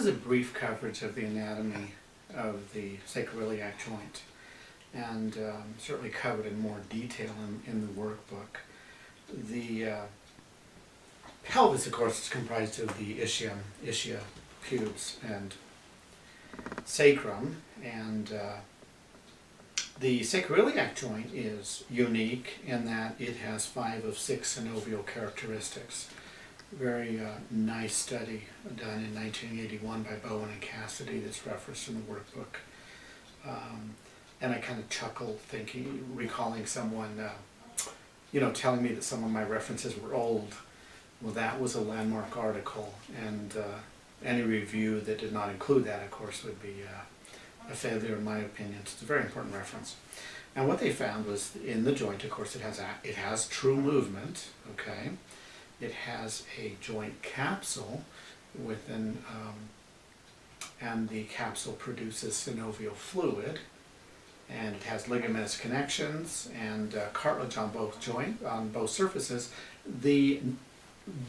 is a brief coverage of the anatomy of the sacroiliac joint, and certainly covered in more detail in the workbook. The pelvis, of course, is comprised of the ischium, pubes, and sacrum, and the sacroiliac joint is unique in that it has 5 of 6 synovial characteristics. Very nice study done in 1981 by Bowen and Cassidy that's referenced in the workbook. And I kind of chuckle recalling someone, telling me that some of my references were old. Well, that was a landmark article, and any review that did not include that, of course, would be a failure in my opinion. It's a very important reference. And what they found was in the joint, of course, it has true movement, okay? It has a joint capsule within, and the capsule produces synovial fluid, and it has ligamentous connections and cartilage on both surfaces. The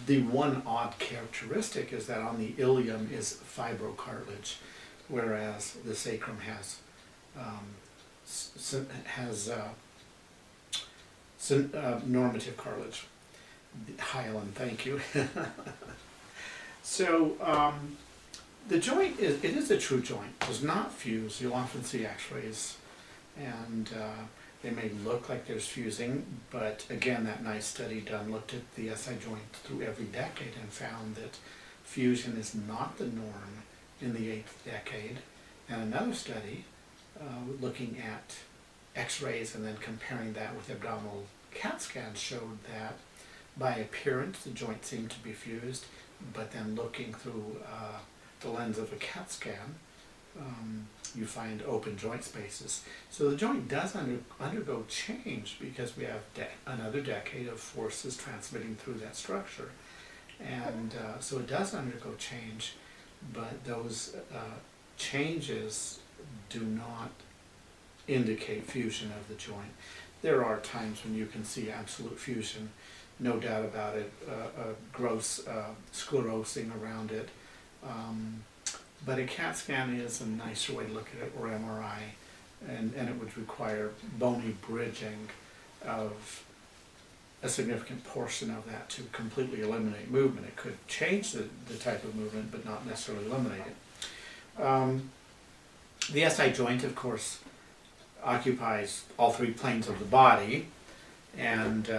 one odd characteristic is that on the ilium is fibrocartilage, whereas the sacrum has normative cartilage. Hi, Ellen, thank you. So the joint is a true joint. It does not fuse. You'll often see x-rays, and they may look like there's fusing, but again, that nice study done looked at the SI joint through every decade and found that fusion is not the norm in the 8th decade. And another study looking at x-rays and then comparing that with abdominal CAT scans showed that by appearance the joint seemed to be fused, but then looking through the lens of a CAT scan, you find open joint spaces. So the joint does undergo change because we have another decade of forces transmitting through that structure. And so it does undergo change, but those changes do not indicate fusion of the joint. There are times when you can see absolute fusion, no doubt about it, gross sclerosing around it. But a CAT scan is a nicer way to look at it, or MRI, and it would require bony bridging of a significant portion of that to completely eliminate movement. It could change the type of movement, but not necessarily eliminate it. The SI joint, of course, occupies all 3 planes of the body, and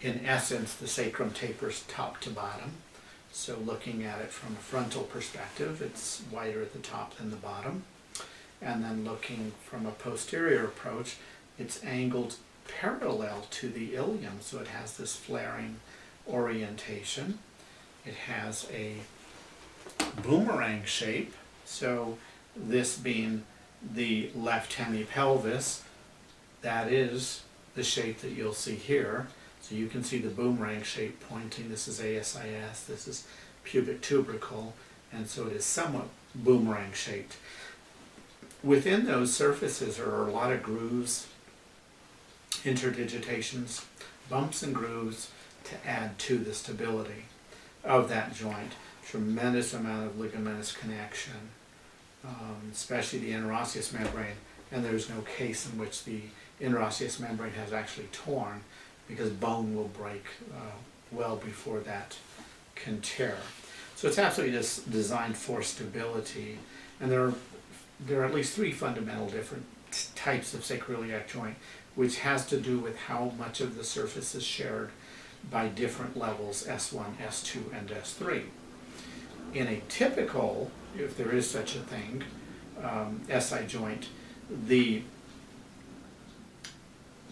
in essence, the sacrum tapers top to bottom. So looking at it from a frontal perspective, it's wider at the top than the bottom. And then looking from a posterior approach, it's angled parallel to the ilium, so it has this flaring orientation. It has a boomerang shape, so this being the left hemipelvis, that is the shape that you'll see here. So you can see the boomerang shape pointing. This is ASIS, this is pubic tubercle, and so it is somewhat boomerang shaped. Within those surfaces are a lot of grooves, interdigitations, bumps and grooves to add to the stability of that joint. Tremendous amount of ligamentous connection, especially the interosseous membrane, and there's no case in which the interosseous membrane has actually torn, because bone will break well before that can tear. So it's absolutely just designed for stability, and there are at least 3 fundamental different types of sacroiliac joint, which has to do with how much of the surface is shared by different levels, S1, S2, and S3. In a typical, if there is such a thing, SI joint,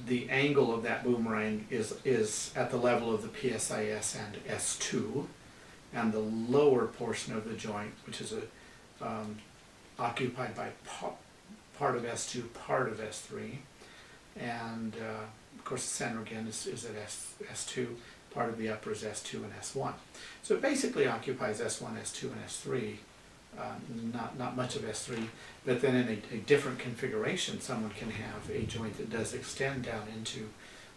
the angle of that boomerang is at the level of the PSIS and S2, and the lower portion of the joint, which is occupied by part of S2, part of S3, and of course the center again is at S2, part of the upper is S2 and S1. So it basically occupies S1, S2, and S3, not much of S3, but then in a different configuration, someone can have a joint that does extend down into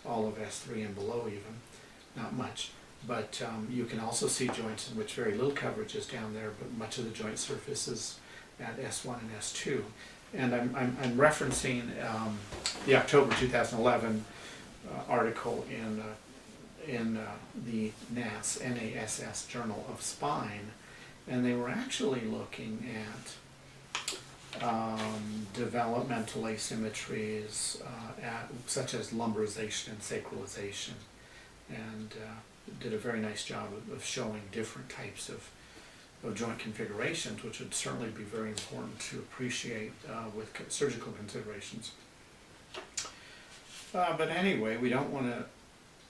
all of S3 and below even, not much. But you can also see joints in which very little coverage is down there, but much of the joint surface is at S1 and S2. And I'm referencing the October 2011 article in the NASS Journal of Spine, and they were actually looking at developmental asymmetries such as lumbarization and sacralization, and did a very nice job of showing different types of joint configurations, which would certainly be very important to appreciate with surgical considerations. But anyway, we don't want to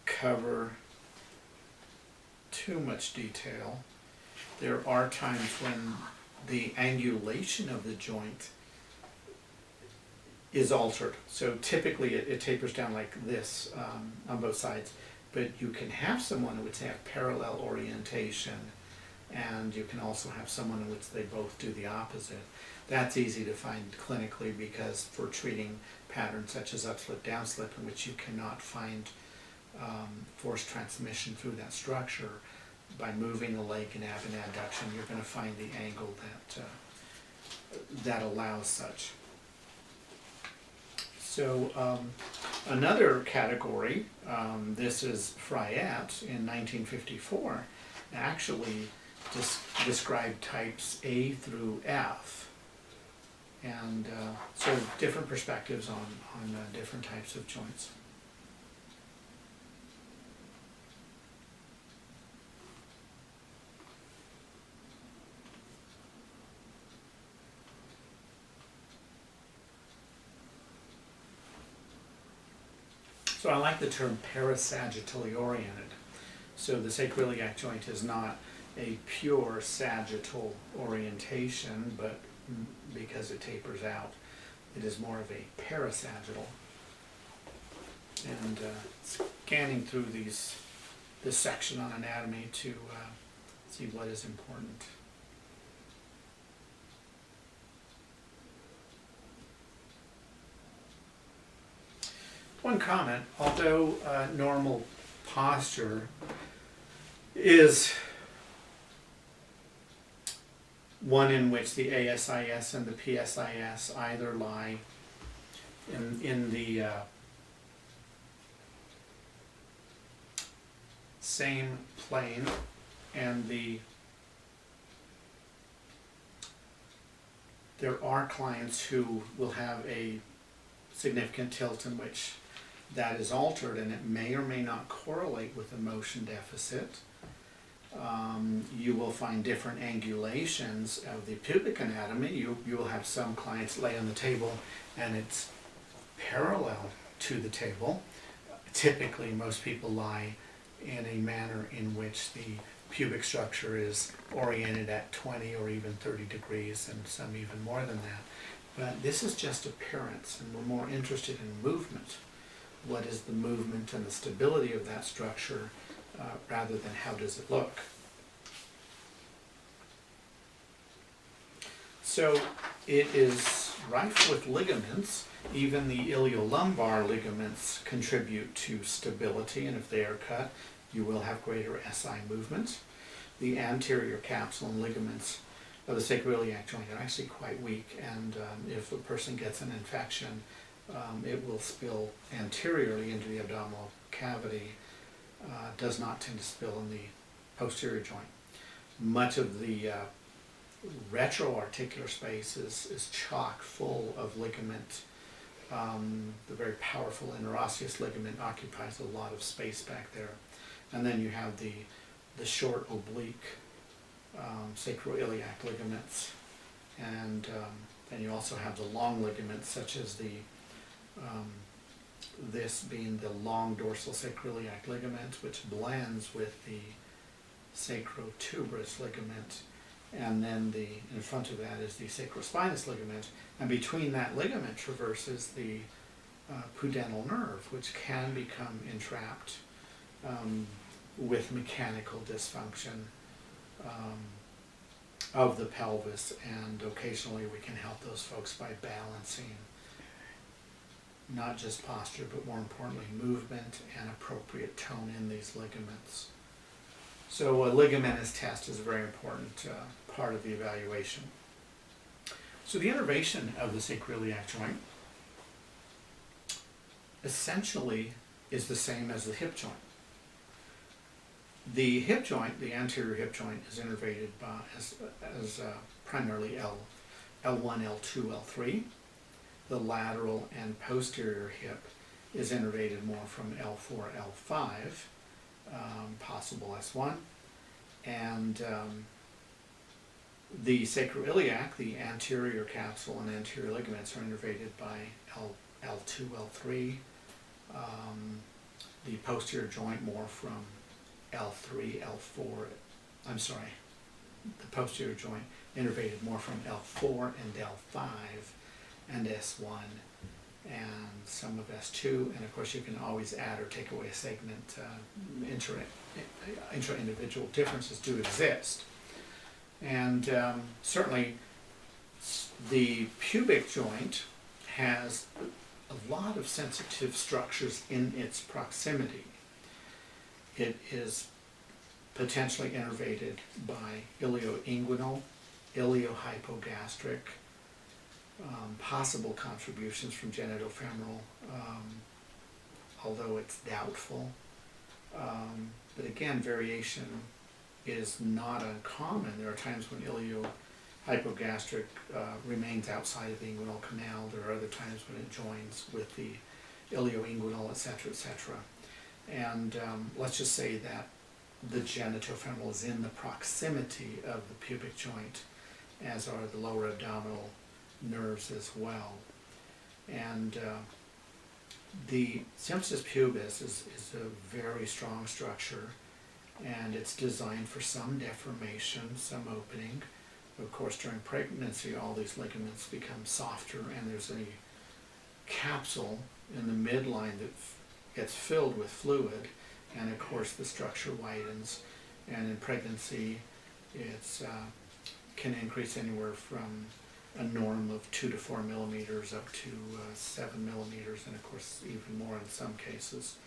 cover too much detail. There are times when the angulation of the joint is altered. So typically it tapers down like this on both sides, but you can have someone who would have parallel orientation, and you can also have someone in which they both do the opposite. That's easy to find clinically, because for treating patterns such as upslip, downslip, in which you cannot find force transmission through that structure, by moving the leg in ab and adduction, you're going to find the angle that allows such. So another category, this is Fryette in 1954, actually described types A through F, and so different perspectives on different types of joints. So I like the term parasagittally oriented. So the sacroiliac joint is not a pure sagittal orientation, but because it tapers out, it is more of a parasagittal. And scanning through this section on anatomy to see what is important. One comment, although normal posture is one in which the ASIS and the PSIS either lie in the same plane, and there are clients who will have a significant tilt in which that is altered, and it may or may not correlate with a motion deficit. You will find different angulations of the pubic anatomy. You will have some clients lay on the table and it's parallel to the table. Typically, most people lie in a manner in which the pubic structure is oriented at 20 or even 30 degrees, and some even more than that. But this is just appearance, and we're more interested in movement. What is the movement and the stability of that structure, rather than how does it look. So it is rife with ligaments. Even the iliolumbar ligaments contribute to stability, and if they are cut, you will have greater SI movement. The anterior capsule and ligaments of the sacroiliac joint are actually quite weak, and if a person gets an infection, it will spill anteriorly into the abdominal cavity. Does not tend to spill in the posterior joint. Much of the retroarticular space is chock full of ligament. The very powerful interosseous ligament occupies a lot of space back there. And then you have the short oblique sacroiliac ligaments, and then you also have the long ligaments, such as this being the long dorsal sacroiliac ligament, which blends with the sacrotuberous ligament, and then in front of that is the sacrospinous ligament, and between that ligament traverses the pudendal nerve, which can become entrapped with mechanical dysfunction of the pelvis, and occasionally we can help those folks by balancing not just posture, but more importantly movement and appropriate tone in these ligaments. So a ligamentous test is a very important part of the evaluation. So the innervation of the sacroiliac joint essentially is the same as the hip joint. The hip joint, the anterior hip joint, is innervated by as primarily L1, L2, L3. The lateral and posterior hip is innervated more from L4, L5, possible S1. And the sacroiliac, the anterior capsule and anterior ligaments are innervated by L2, L3. The posterior joint more from L3, L4, I'm sorry, the posterior joint innervated more from L4 and L5 and S1 and some of S2, and of course you can always add or take away a segment. Intra-individual differences do exist. And certainly the pubic joint has a lot of sensitive structures in its proximity. It is potentially innervated by ilioinguinal, iliohypogastric, possible contributions from genitofemoral, although it's doubtful. But again, variation is not uncommon. There are times when iliohypogastric remains outside of the inguinal canal. There are other times when it joins with the ilioinguinal, etc., etc. And let's just say that the genitofemoral is in the proximity of the pubic joint, as are the lower abdominal nerves as well. And the symphysis pubis is a very strong structure, and it's designed for some deformation, some opening. Of course, during pregnancy, all these ligaments become softer, and there's a capsule in the midline that gets filled with fluid, and of course the structure widens, and in pregnancy it's can increase anywhere from a norm of 2 to 4 millimeters up to 7 millimeters, and of course even more in some cases.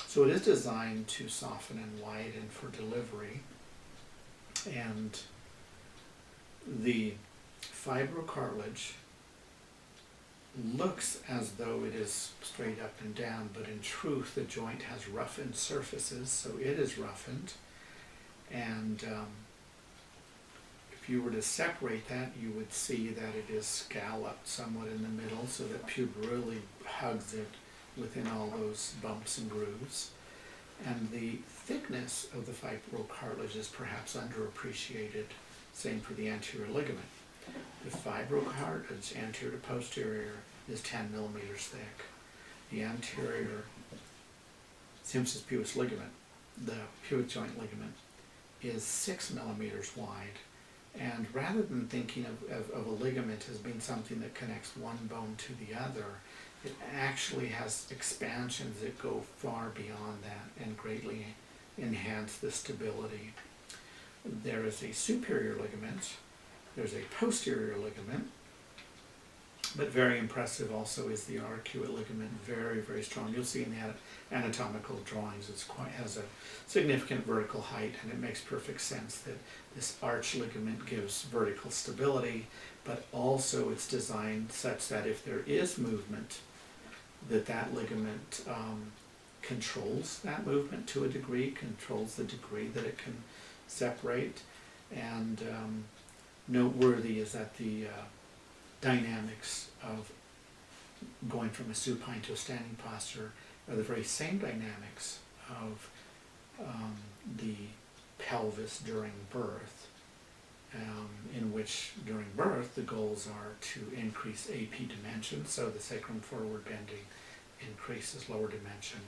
So it is designed to soften and widen for delivery, and the fibrocartilage looks as though it is straight up and down, but in truth the joint has roughened surfaces, so it is roughened. And if you were to separate that, you would see that it is scalloped somewhat in the middle, so that pube really hugs it within all those bumps and grooves. And the thickness of the fibrocartilage is perhaps underappreciated. Same for the anterior ligament. The fibrocartilage, anterior to posterior, is 10 millimeters thick. The anterior symphysis pubis ligament, the pubic joint ligament, is 6 millimeters wide. And rather than thinking of a ligament as being something that connects one bone to the other, it actually has expansions that go far beyond that and greatly enhance the stability. There is a superior ligament, there's a posterior ligament, but very impressive also is the arcuate ligament, very, very strong. You'll see in the anatomical drawings it has a significant vertical height, and it makes perfect sense that this arch ligament gives vertical stability, but also it's designed such that if there is movement, that ligament controls that movement to a degree, controls the degree that it can separate. And noteworthy is that the dynamics of going from a supine to a standing posture are the very same dynamics of the pelvis during birth, in which during birth the goals are to increase AP dimension, so the sacrum forward bending increases lower dimension,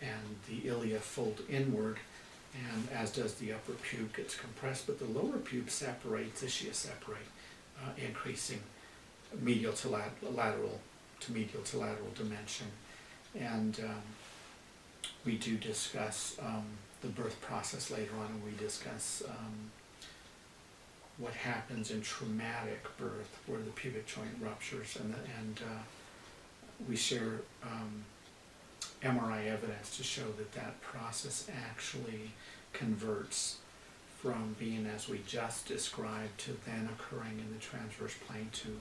and the ilia fold inward, and as does the upper pube gets compressed, but the lower pube separates, ischia separate, increasing medial to lateral to medial to lateral dimension. And we do discuss the birth process later on, and we discuss what happens in traumatic birth where the pubic joint ruptures, and we share MRI evidence to show that process actually converts from being as we just described to then occurring in the transverse plane to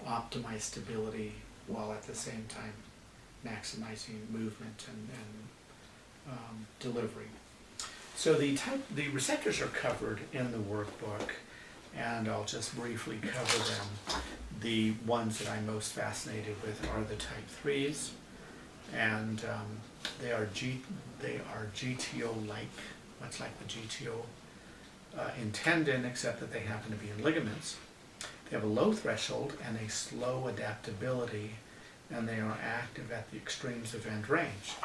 optimize stability while at the same time maximizing movement and delivery. So the receptors are covered in the workbook, and I'll just briefly cover them. The ones that I'm most fascinated with are the type 3s, and they are GTO-like, much like the GTO in tendon, except that they happen to be in ligaments. They have a low threshold and a slow adaptability, and they are active at the extremes of end range.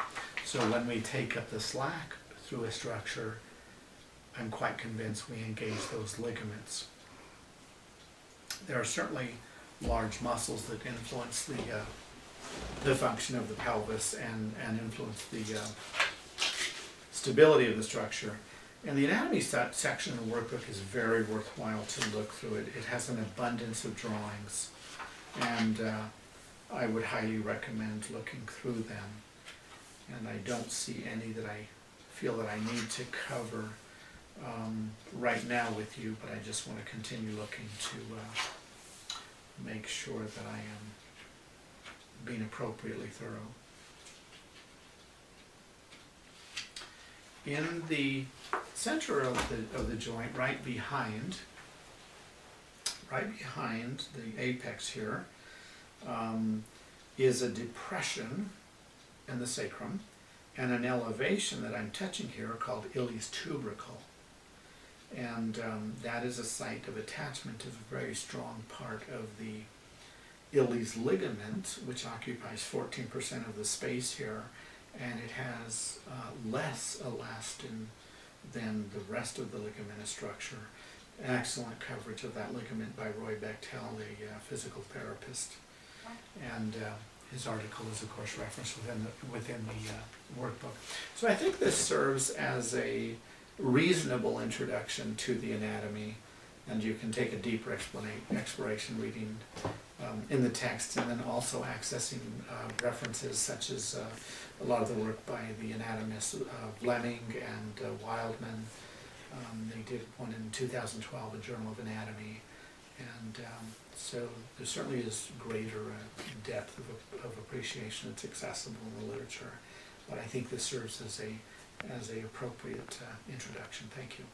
So when we take up the slack through a structure, I'm quite convinced we engage those ligaments. There are certainly large muscles that influence the function of the pelvis and influence the stability of the structure. And the anatomy section of the workbook is very worthwhile to look through it. It has an abundance of drawings, and I would highly recommend looking through them. And I don't see any that I feel that I need to cover right now with you, but I just want to continue looking to make sure that I am being appropriately thorough. In the center of the joint, right behind the apex here, is a depression in the sacrum and an elevation that I'm touching here called Illy's tubercle. And that is a site of attachment to a very strong part of the Illy's ligament, which occupies 14% of the space here, and it has less elastin than the rest of the ligamentous structure. Excellent coverage of that ligament by Roy Bechtel, the physical therapist, and his article is of course referenced within the workbook. So I think this serves as a reasonable introduction to the anatomy, and you can take a deeper exploration reading in the text, and then also accessing references such as a lot of the work by the anatomists Fleming and Wildman. They did one in 2012, a Journal of Anatomy, and so there certainly is greater depth of appreciation that's accessible in the literature, but I think this serves as a appropriate introduction. Thank you.